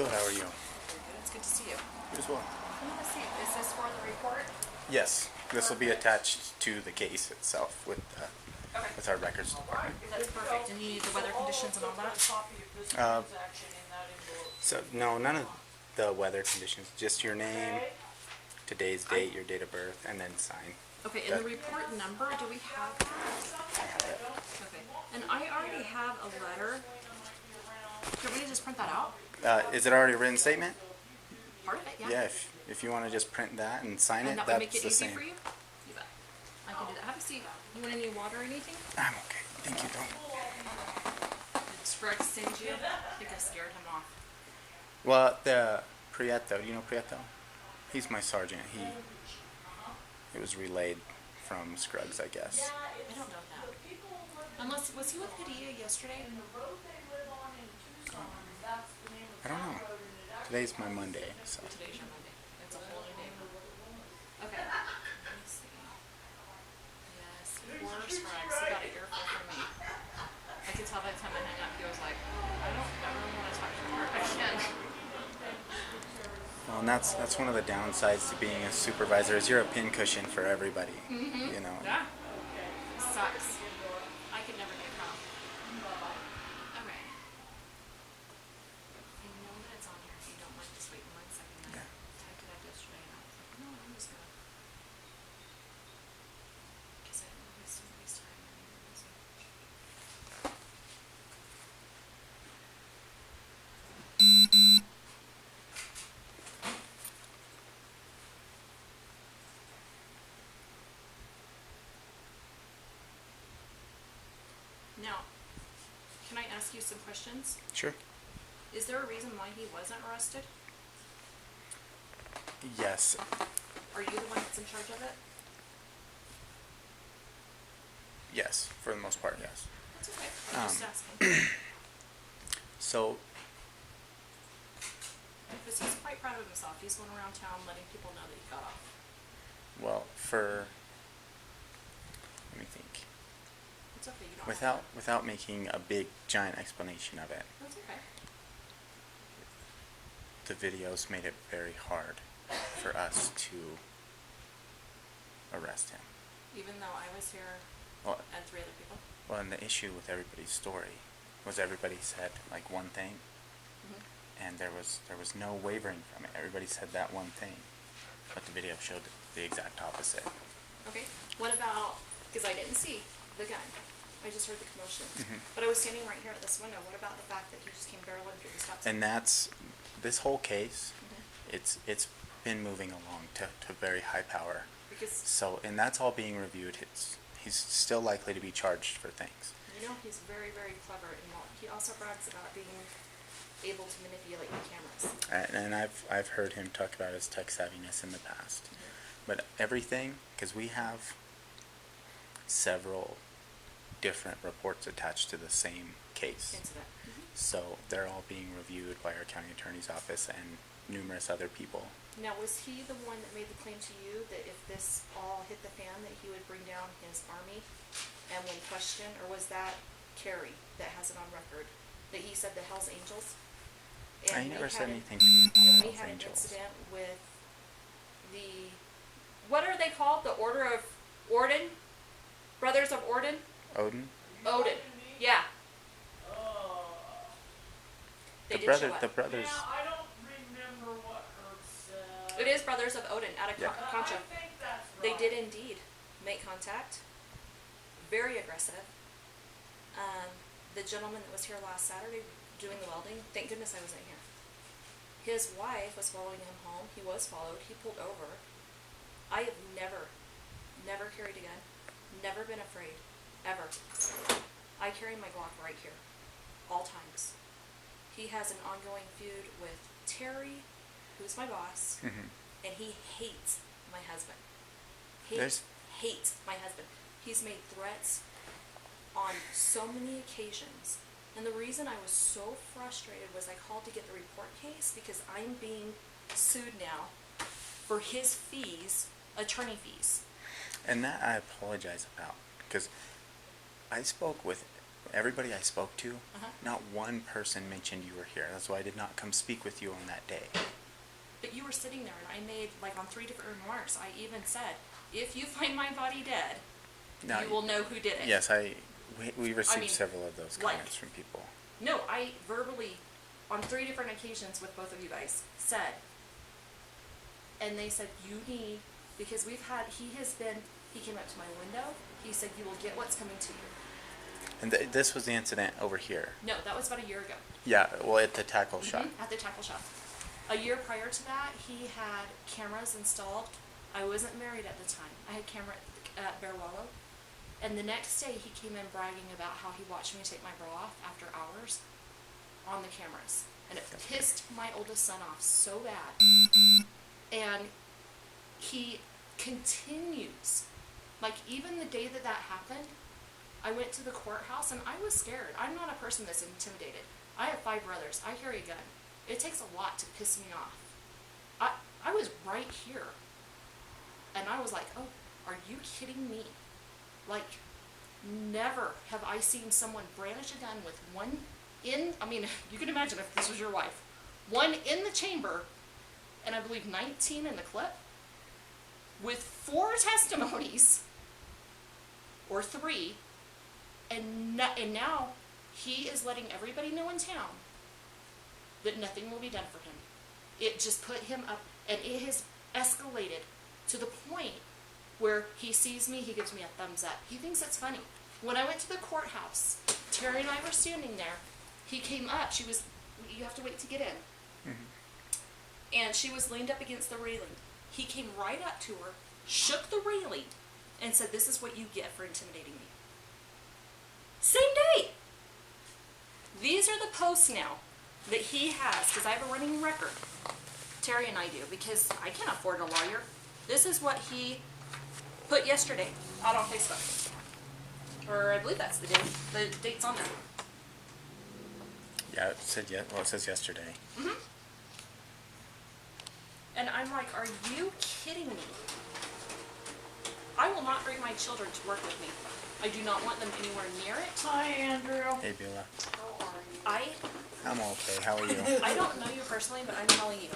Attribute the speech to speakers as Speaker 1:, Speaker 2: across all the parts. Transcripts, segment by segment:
Speaker 1: Good, how are you?
Speaker 2: It's good to see you.
Speaker 1: You as well.
Speaker 2: Let's see, is this for the report?
Speaker 1: Yes, this will be attached to the case itself with our records department.
Speaker 2: That's perfect. And you need the weather conditions and all that?
Speaker 1: No, none of the weather conditions, just your name, today's date, your date of birth, and then sign.
Speaker 2: Okay, and the report number, do we have that?
Speaker 1: I have it.
Speaker 2: Okay, and I already have a letter. Can we just print that out?
Speaker 1: Is it already a written statement?
Speaker 2: Part of it, yeah.
Speaker 1: Yeah, if you want to just print that and sign it,
Speaker 2: And that would make
Speaker 1: that's
Speaker 2: it
Speaker 1: the
Speaker 2: easy
Speaker 1: same.
Speaker 2: for you? You bet. I can do that. Have a seat. You want any water or anything?
Speaker 1: I'm okay. Thank you, though.
Speaker 2: Did Scruggs send you? I think I scared him off.
Speaker 1: Well, the Prieto, you know Prieto? He's my sergeant. It was relayed from Scruggs, I guess.
Speaker 2: I don't know that. Unless, was he with Padilla yesterday?
Speaker 1: I don't know. Today's my Monday, so.
Speaker 2: Today's your Monday. It's a whole new day. Okay. Let me see. Yes, poor Scruggs. He got an earful from me. I could tell by the time I hung up, he was like, I don't ever want to talk to her again.
Speaker 1: Well, and that's one of the downsides to being a supervisor is you're a pincushion for everybody. You know.
Speaker 2: Yeah. Sucks. I could never get a call. Okay. I know that it's on here if you don't mind just waiting 1 second. I typed it up yesterday and I was like, no, I'm just gonna. Because I don't want to waste time. Now, can I ask you some questions?
Speaker 1: Sure.
Speaker 2: Is there a reason why he wasn't arrested?
Speaker 1: Yes.
Speaker 2: Are you the one that's in charge of it?
Speaker 1: Yes, for the most part, yes.
Speaker 2: That's okay. I'm just asking.
Speaker 1: So,
Speaker 2: Because he's quite proud of himself. He's going around town letting people know that he got off.
Speaker 1: well, let me think.
Speaker 2: It's okay. You don't have to.
Speaker 1: Without making a big giant explanation of it,
Speaker 2: That's okay.
Speaker 1: the videos made it very hard for us to arrest him.
Speaker 2: Even though I was here
Speaker 1: Well,
Speaker 2: and 3 other people.
Speaker 1: well, and the issue with everybody's story was everybody said like one thing, and there was no wavering from it. Everybody said that one thing, but the video showed the exact opposite.
Speaker 2: Okay. What about, because I didn't see the gun. I just heard the commotion. But I was standing right here at this window. What about the fact that he just came barreling through the stop sign?
Speaker 1: And that's this whole case. It's been moving along to very high power.
Speaker 2: Because,
Speaker 1: So, and that's all being reviewed. He's still likely to be charged for things.
Speaker 2: you know, he's very, very clever. And he also brags about being able to manipulate the cameras.
Speaker 1: And I've heard him talk about his tech savviness in the past. But everything, because we have several different reports attached to the same case.
Speaker 2: Incident.
Speaker 1: So they're all being reviewed by our county attorney's office and numerous other people.
Speaker 2: Now, was he the one that made the claim to you that if this all hit the fan, that he would bring down his army? And when questioned, or was that Carrie that has it on record, that he said the Hells Angels?
Speaker 1: I
Speaker 2: we
Speaker 1: never
Speaker 2: had
Speaker 1: said
Speaker 2: an-
Speaker 1: anything to me
Speaker 2: And
Speaker 1: about
Speaker 2: we
Speaker 1: Hells
Speaker 2: had an
Speaker 1: Angels.
Speaker 2: incident with what are they called? The Order of Orden? Brothers of Orden?
Speaker 1: Odin?
Speaker 2: Odin. Yeah. They did show up.
Speaker 1: The brothers.
Speaker 3: Yeah, I don't remember what Herb said.
Speaker 2: It is Brothers of Odin out of
Speaker 1: Yeah.
Speaker 2: Concha.
Speaker 3: I think that's right.
Speaker 2: They did indeed make contact. Very aggressive. The gentleman that was here last Saturday doing the welding, thank goodness I wasn't here. His wife was following him home. He was followed. He pulled over. I have never carried a gun. Never been afraid. Ever. I carry my Glock right here. All times. He has an ongoing feud with Terry, who's my boss, and he hates my husband. Hates my husband. He's made threats on so many occasions. And the reason I was so frustrated was I called to get the report case because I'm being sued now for his fees, attorney fees.
Speaker 1: And that I apologize about, because I spoke with everybody I spoke to,
Speaker 2: Uh-huh.
Speaker 1: not one person mentioned you were here. That's why I did not come speak with you on that day.
Speaker 2: But you were sitting there, and I made, like, on 3 different remarks, I even said, if you find my body dead,
Speaker 1: Now,
Speaker 2: you will know who did it.
Speaker 1: Yes, we received
Speaker 2: mean,
Speaker 1: several of those
Speaker 2: like-
Speaker 1: comments from people.
Speaker 2: No, I verbally, on 3 different occasions with both of you guys, said, and they said, you need, because he came up to my window, he said, you will get what's coming to you.
Speaker 1: And this was the incident over here.
Speaker 2: No, that was about a year ago.
Speaker 1: Yeah, well, at the tackle shop.
Speaker 2: At the tackle shop. A year prior to that, he had cameras installed. I wasn't married at the time. I had camera at Bear Wallow. And the next day, he came in bragging about how he watched me take my bra off after hours on the cameras. And it pissed my oldest son off so bad. And he continues. Like, even the day that happened, I went to the courthouse and I was scared. I'm not a person that's intimidated. I have 5 brothers. I carry a gun. It takes a lot to piss me off. I was right here. And I was like, oh, are you kidding me? Like, never have I seen someone brandish a gun with one in, I mean, you can imagine if this was your wife. One in the chamber, and I believe 19 in the clip, with 4 testimonies, or 3, and now he is letting everybody know in town that nothing will be done for him. It just put him up, and it has escalated to the point where he sees me, he gives me a thumbs up. He thinks it's funny. When I went to the courthouse, Terry and I were standing there. He came up. You have to wait to get in. And she was leaned up against the railing. He came right up to her, shook the railing, and said, this is what you get for intimidating me. Same day. These are the posts now that he has, because I have a running record. Terry and I do, because I can't afford a lawyer. This is what he put yesterday out on Facebook. Or I believe that's the date. The date's on there.
Speaker 1: Yeah, it said it says yesterday.
Speaker 2: And I'm like, are you kidding me? I will not bring my children to work with me. I do not want them anywhere near it.
Speaker 3: Hi, Andrew.
Speaker 1: Hey, Beulah.
Speaker 3: How are you?
Speaker 1: I'm okay. How are you?
Speaker 2: I don't know you personally, but I'm telling you,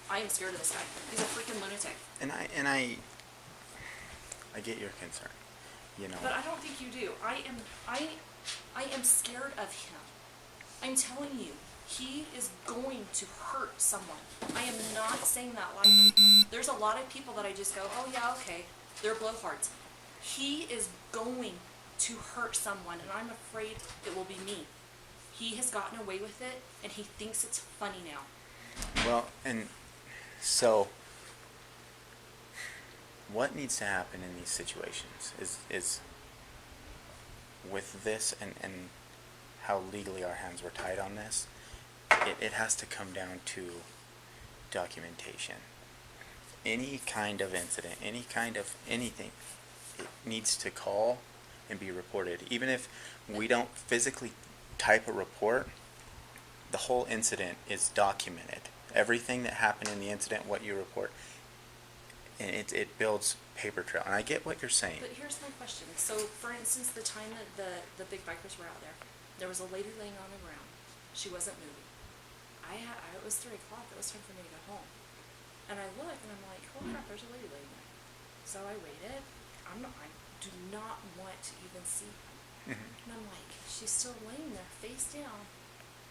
Speaker 2: I am scared of this guy. He's a freaking lunatic.
Speaker 1: And I get your concern. You know.
Speaker 2: But I don't think you do. I am scared of him. I'm telling you, he is going to hurt someone. I am not saying that lightly. There's a lot of people that I just go, oh yeah, okay, they're blowhards. He is going to hurt someone, and I'm afraid it will be me. He has gotten away with it, and he thinks it's funny now.
Speaker 1: Well, and so what needs to happen in these situations is with this and how legally our hands were tied on this, it has to come down to documentation. Any kind of incident, any kind of anything, it needs to call and be reported. Even if we don't physically type a report, the whole incident is documented. Everything that happened in the incident, what you report, and it builds paper trail. And I get what you're saying.
Speaker 2: But here's my question. So, for instance, the time that the big bikers were out there was a lady laying on the ground. She wasn't moving. It was 3 o'clock. It was time for me to go home. And I look and I'm like, holy crap, there's a lady laying there. So I waited. I do not want to even see her. And I'm like, she's still laying there, face down,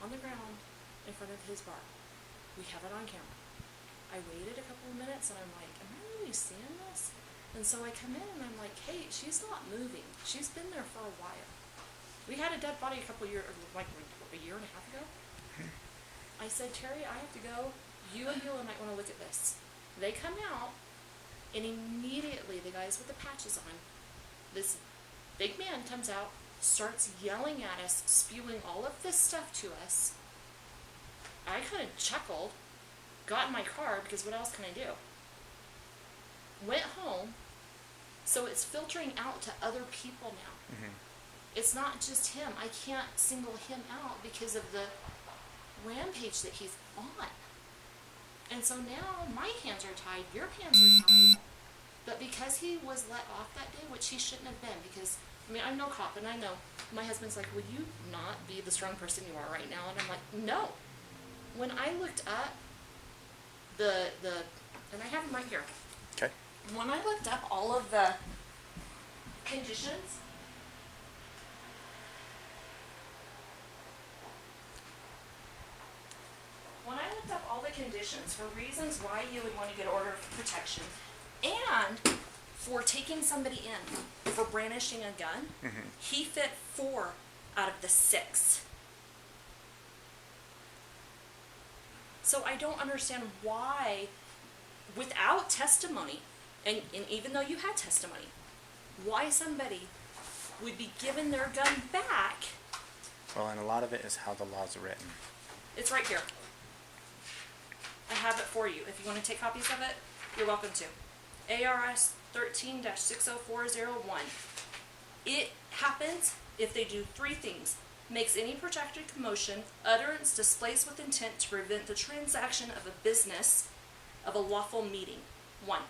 Speaker 2: on the ground, in front of his bar. We have it on camera. I waited a couple of minutes and I'm like, am I really seeing this? And so I come in and I'm like, hey, she's not moving. She's been there for a while. We had a dead body a year and a half ago. I said, Terry, I have to go. You and Beulah might want to look at this. They come out, and immediately the guys with the patches on, this big man comes out, starts yelling at us, spewing all of this stuff to us. I kind of chuckled, got in my car, because what else can I do? Went home, so it's filtering out to other people now. It's not just him. I can't single him out because of the rampage that he's on. And so now my hands are tied, your hands are tied. But because he was let off that day, which he shouldn't have been, because
Speaker 3: I mean, I'm no cop, and I know. My husband's like, would you not be the strong person you are right now? And I'm like, no. When I looked up and I have them right here.
Speaker 1: Okay.
Speaker 3: When I looked up all of the conditions, for reasons why you would want to get order of protection, and for taking somebody in for brandishing a gun, he fit 4 out of the 6. So I don't understand why, without testimony, and even though you had testimony, why somebody would be given their gun back.
Speaker 1: Well, and a lot of it is how the laws are written.
Speaker 3: It's right here. I have it for you. If you want to take copies of it, you're welcome to. ARS 13-60401. It happens if they do 3 things. Makes any protracted commotion, utterance, displays with intent to prevent the transaction of a business of a lawful meeting. 1.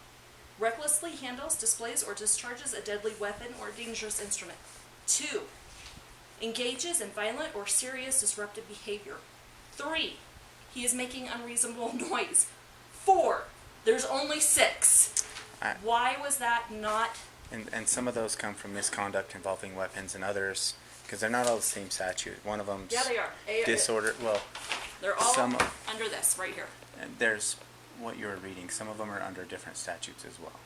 Speaker 3: Recklessly handles, displays, or discharges a deadly weapon or dangerous instrument. 2. Engages in violent or serious disruptive behavior. 3. He is making unreasonable noise. 4. There's only 6. Why was that not?
Speaker 1: And some of those come from misconduct involving weapons, and others, because they're not all the same statute. One of them's
Speaker 3: Yeah, they are.
Speaker 1: disorder. Well,
Speaker 3: they're all under this right here.
Speaker 1: And there's what you were reading. Some of them are under different statutes as well.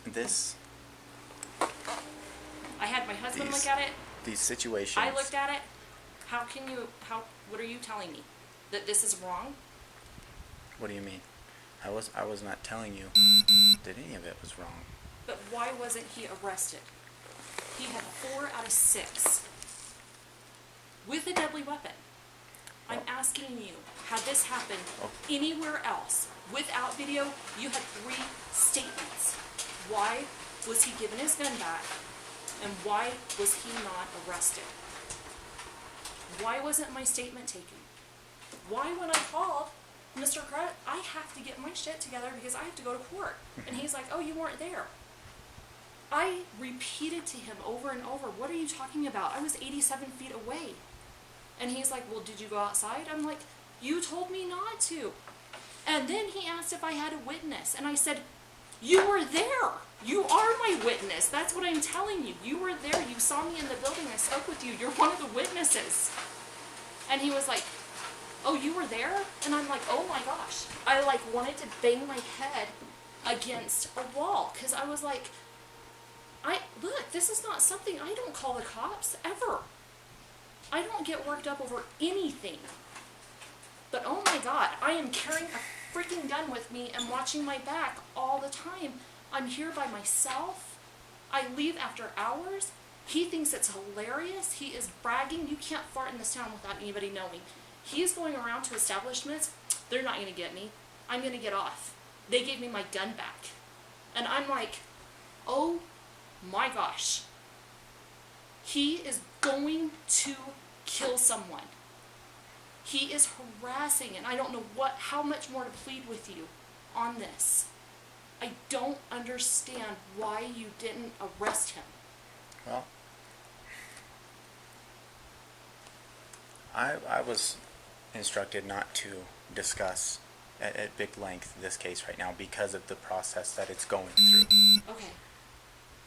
Speaker 1: This.
Speaker 3: I had my husband look at it.
Speaker 1: These situations.
Speaker 3: I looked at it. What are you telling me? That this is wrong?
Speaker 1: What do you mean? I was not telling you that any of it was wrong.
Speaker 3: But why wasn't he arrested? He had 4 out of 6 with a deadly weapon. I'm asking you, had this happened anywhere else without video, you had 3 statements. Why was he given his gun back, and why was he not arrested? Why wasn't my statement taken? Why, when I called Mr. Crut, I have to get my shit together because I have to go to court. And he's like, oh, you weren't there. I repeated to him over and over, what are you talking about? I was 87 feet away. And he's like, well, did you go outside? I'm like, you told me not to. And then he asked if I had a witness. And I said, you were there. You are my witness. That's what I'm telling you. You were there. You saw me in the building. I spoke with you. You're one of the witnesses. And he was like, oh, you were there? And I'm like, oh my gosh. I wanted to bang my head against a wall. Because I was like, look, this is not something, I don't call the cops, ever. I don't get worked up over anything. But oh my God, I am carrying a freaking gun with me and watching my back all the time. I'm here by myself. I leave after hours. He thinks it's hilarious. He is bragging. You can't fart in this town without anybody knowing. He's going around to establishments. They're not going to get me. I'm going to get off. They gave me my gun back. And I'm like, oh my gosh. He is going to kill someone. He is harassing, and I don't know how much more to plead with you on this. I don't understand why you didn't arrest him.
Speaker 1: Well, I was instructed not to discuss at big length this case right now because of the process that it's going through.
Speaker 3: Okay.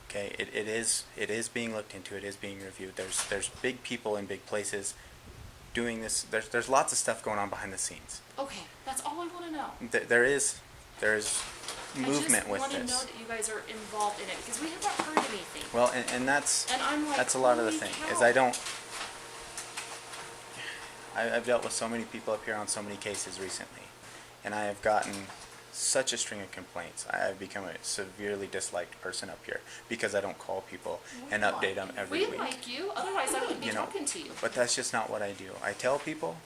Speaker 1: Okay, it is being looked into. It is being reviewed. There's big people in big places doing this. There's lots of stuff going on behind the scenes.
Speaker 3: Okay, that's all I want to know.
Speaker 1: There is movement with
Speaker 3: I just want to
Speaker 1: this.
Speaker 3: know that you guys are involved in it because we haven't heard anything.
Speaker 1: Well, and that's
Speaker 3: I'm like,
Speaker 1: that's a lot of the
Speaker 3: holy
Speaker 1: thing
Speaker 3: cow.
Speaker 1: is I've dealt with so many people up here on so many cases recently, and I have gotten such a string of complaints. I've become a severely disliked person up here because I don't call people and update them every week.
Speaker 3: We like you, otherwise I wouldn't be talking to you.
Speaker 1: But that's just not what I do. I tell people,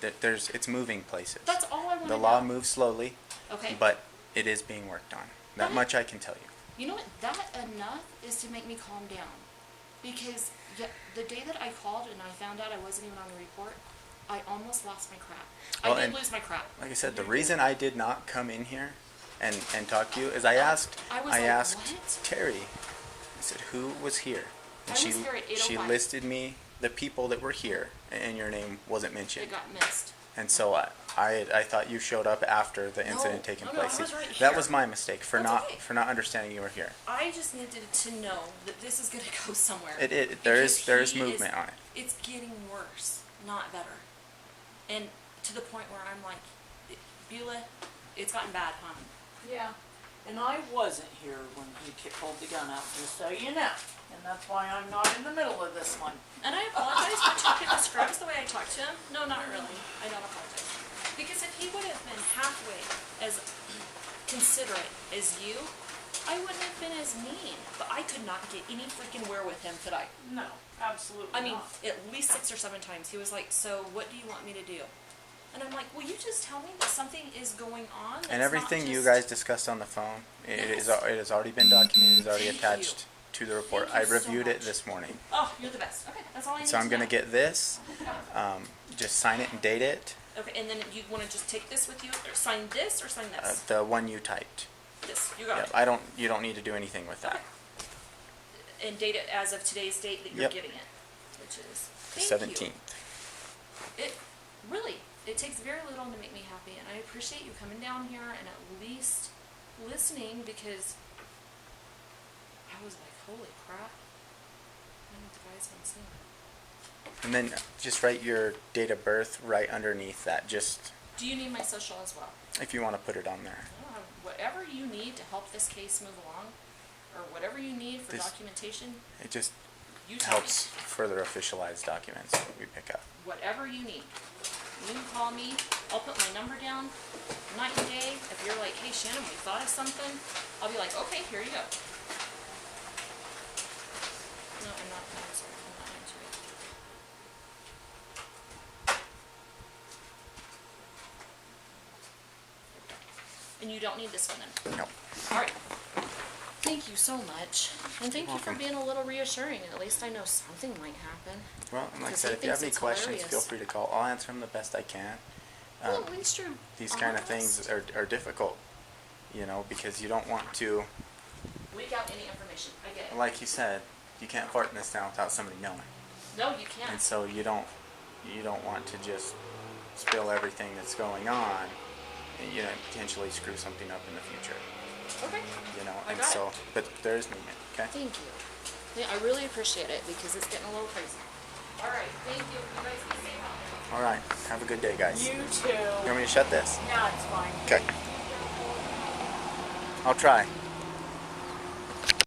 Speaker 1: that it's moving places.
Speaker 3: That's all I want to know.
Speaker 1: The law moves slowly,
Speaker 3: Okay.
Speaker 1: but it is being worked on. That much I can tell you.
Speaker 3: You know what? That enough is to make me calm down. Because the day that I called and I found out I wasn't even on the report, I almost lost my crap.
Speaker 1: Well,
Speaker 3: I did lose my crap.
Speaker 1: Like I said, the reason I did not come in here and talk to you is I asked
Speaker 3: what?
Speaker 1: Terry, I said, who was here? And
Speaker 3: I was here at
Speaker 1: she
Speaker 3: 8:05.
Speaker 1: listed me the people that were here, and your name wasn't mentioned.
Speaker 3: It got missed.
Speaker 1: And so I thought you showed up after the incident taking
Speaker 3: no,
Speaker 1: place.
Speaker 3: I was right
Speaker 1: That
Speaker 3: here.
Speaker 1: was my mistake for
Speaker 3: That's
Speaker 1: not
Speaker 3: okay.
Speaker 1: for not understanding you were here.
Speaker 3: I just needed to know that this is going to go somewhere.
Speaker 1: There is
Speaker 3: Because he
Speaker 1: movement on it.
Speaker 3: It's getting worse, not better. And to the point where I'm like, Beulah, it's gotten bad, huh?
Speaker 4: Yeah, and I wasn't here when he pulled the gun out, just so you know. And that's why I'm not in the middle of this one.
Speaker 3: And I apologize for talking to Scruggs the way I talked to him. No, not really. I don't apologize. Because if he would have been halfway as considerate as you, I wouldn't have been as mean. But I could not get any freaking where with him, could I?
Speaker 4: No, absolutely
Speaker 3: I mean,
Speaker 4: not.
Speaker 3: at least 6 or 7 times. He was like, so what do you want me to do? And I'm like, will you just tell me that something is going on?
Speaker 1: And everything you
Speaker 3: just...
Speaker 1: guys discussed on the phone, it has already been documented. It's already
Speaker 3: Thank
Speaker 1: attached to the report.
Speaker 3: Thank you
Speaker 1: I
Speaker 3: so
Speaker 1: reviewed it
Speaker 3: much.
Speaker 1: this morning.
Speaker 3: Oh, you're the best. Okay, that's all I need
Speaker 1: So I'm
Speaker 3: to
Speaker 1: gonna
Speaker 3: know.
Speaker 1: get this. Just sign it and date it.
Speaker 3: Okay, and then you want to just take this with you, or sign this, or sign this?
Speaker 1: The one you typed.
Speaker 3: This, you got
Speaker 1: Yep.
Speaker 3: it.
Speaker 1: You don't need to do anything with that.
Speaker 3: Okay. And date it as of today's date that you're
Speaker 1: Yep.
Speaker 3: giving it, which is
Speaker 1: The
Speaker 3: thank you.
Speaker 1: 17th.
Speaker 3: It really, it takes very little to make me happy, and I appreciate you coming down here and at least listening, because I was like, holy crap, I know what the guy's been saying.
Speaker 1: And then just write your date of birth right underneath that, just
Speaker 3: Do you need my social as well?
Speaker 1: if you want to put it on there.
Speaker 3: I don't know, whatever you need to help this case move along, or whatever you need for
Speaker 1: This-
Speaker 3: documentation,
Speaker 1: It just
Speaker 3: you tell me.
Speaker 1: helps further officialize documents that we pick up.
Speaker 3: Whatever you need. You can call me. I'll put my number down night and day. If you're like, hey Shannon, we thought of something, I'll be like, okay, here you go. No, I'm not. I'm sorry. I'm not answering. And you don't need this one then.
Speaker 1: No.
Speaker 3: All right. Thank you so much. And thank you for
Speaker 1: welcome.
Speaker 3: being a little reassuring. At least I know something might happen.
Speaker 1: Well, like I
Speaker 3: Because
Speaker 1: said,
Speaker 3: he
Speaker 1: if you have
Speaker 3: thinks
Speaker 1: any
Speaker 3: it's
Speaker 1: questions,
Speaker 3: hilarious.
Speaker 1: feel free to call. I'll answer them the best I can.
Speaker 3: Well, at least you're
Speaker 1: These kind of
Speaker 3: honest.
Speaker 1: things are difficult, because you don't want to,
Speaker 3: Leak out any information. I get it.
Speaker 1: like you said, you can't fart in this town without somebody knowing.
Speaker 3: No, you can't.
Speaker 1: And so you don't want to just spill everything that's going on, and potentially screw something up in the future.
Speaker 3: Okay. I
Speaker 1: And
Speaker 3: got
Speaker 1: so,
Speaker 3: it.
Speaker 1: but there is movement. Okay.
Speaker 3: Thank you. Yeah, I really appreciate it because it's getting a little crazy. All right. Thank you. You guys be safe out there.
Speaker 1: All right. Have a good day, guys.
Speaker 4: You too.
Speaker 1: You want me to shut this?
Speaker 4: Yeah, it's fine.
Speaker 1: Okay. I'll try.